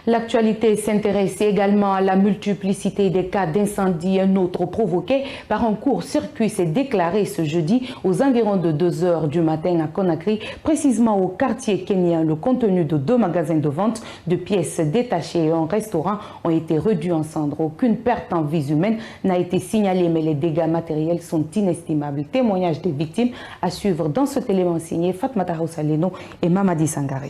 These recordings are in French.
L'actualité s'intéresse également à la multiplicité des cas d'incendie. Un autre provoqué par un court-circuit s'est déclaré ce jeudi aux environs de 2 h du matin à Conakry, précisément au quartier kenyan. Le contenu de 2 magasins de vente de pièces détachées et un restaurant ont été réduits en cendres. Aucune perte en vies humaines n'a été signalée, mais les dégâts matériels sont inestimables. Témoignage des victimes à suivre dans ce télément signé Fatmata Saleno et Mamadi Sangaré.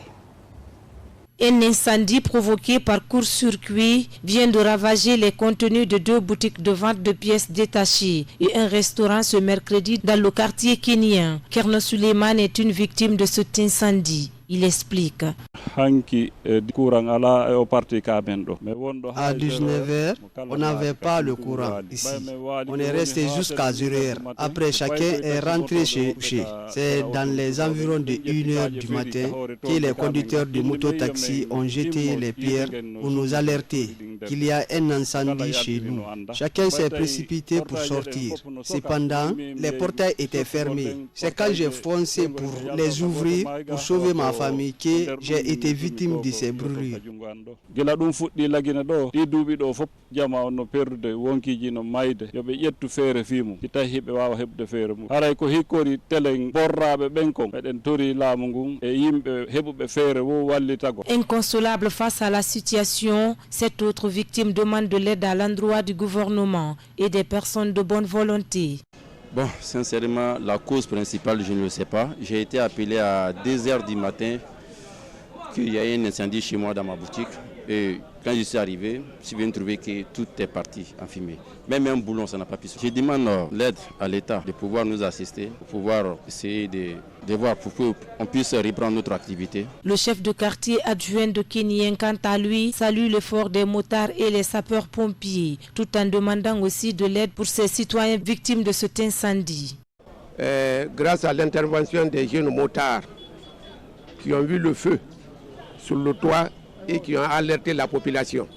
Un incendie provoqué par court-circuit vient de ravager les contenus de 2 boutiques de vente de pièces détachées et un restaurant ce mercredi dans le quartier kenyan. Kerno Suleiman est une victime de cet incendie. Il explique. À 19 h, on n'avait pas le courant ici. On est resté jusqu'à 0 h. Après, chacun est rentré chez. C'est dans les environs de 1 h du matin que les conducteurs de moto-taxi ont jeté les pierres pour nous alerter qu'il y a un incendie chez nous. Chacun s'est précipité pour sortir. Cependant, les portails étaient fermés. C'est quand j'ai foncé pour les ouvrir pour sauver ma famille que j'ai été victime de ces brûlures. Inconsolable face à la situation, cette autre victime demande de l'aide à l'endroit du gouvernement et des personnes de bonne volonté. Bon, sincèrement, la cause principale, je ne le sais pas. J'ai été appelé à 2 h du matin qu'il y a un incendie chez moi dans ma boutique. Et quand je suis arrivé, je viens de trouver que tout est parti en fumée. Même un boulon, ça n'a pas pu se faire. Je demande l'aide à l'État de pouvoir nous assister, pour pouvoir essayer de voir pour qu'on puisse reprendre notre activité. Le chef de quartier adjoint de Kenyan, quant à lui, salue l'effort des motards et les sapeurs-pompiers, tout en demandant aussi de l'aide pour ces citoyens victimes de cet incendie. Grâce à l'intervention des jeunes motards qui ont vu le feu sur le toit et qui ont alerté la population.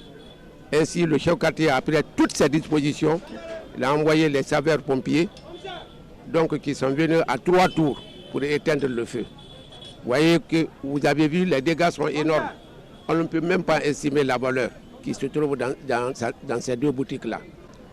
Ainsi, le chef de quartier a pris toutes ses dispositions. Il a envoyé les sapeurs-pompiers, donc qui sont venus à 3 tours pour éteindre le feu. Vous voyez que vous avez vu, les dégâts sont énormes. On ne peut même pas estimer la valeur qui se trouve dans ces 2 boutiques-là.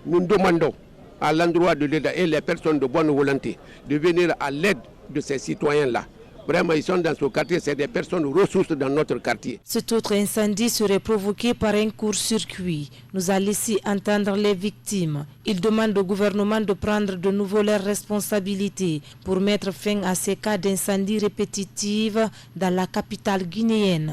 Nous demandons à l'endroit de l'État et les personnes de bonne volonté de venir à l'aide de ces citoyens-là. Vraiment, ils sont dans ce quartier, c'est des personnes ressources dans notre quartier. Cet autre incendie serait provoqué par un court-circuit. Nous a laissé entendre les victimes. Ils demandent au gouvernement de prendre de nouveau leurs responsabilités pour mettre fin à ces cas d'incendie répétitifs dans la capitale guinéenne.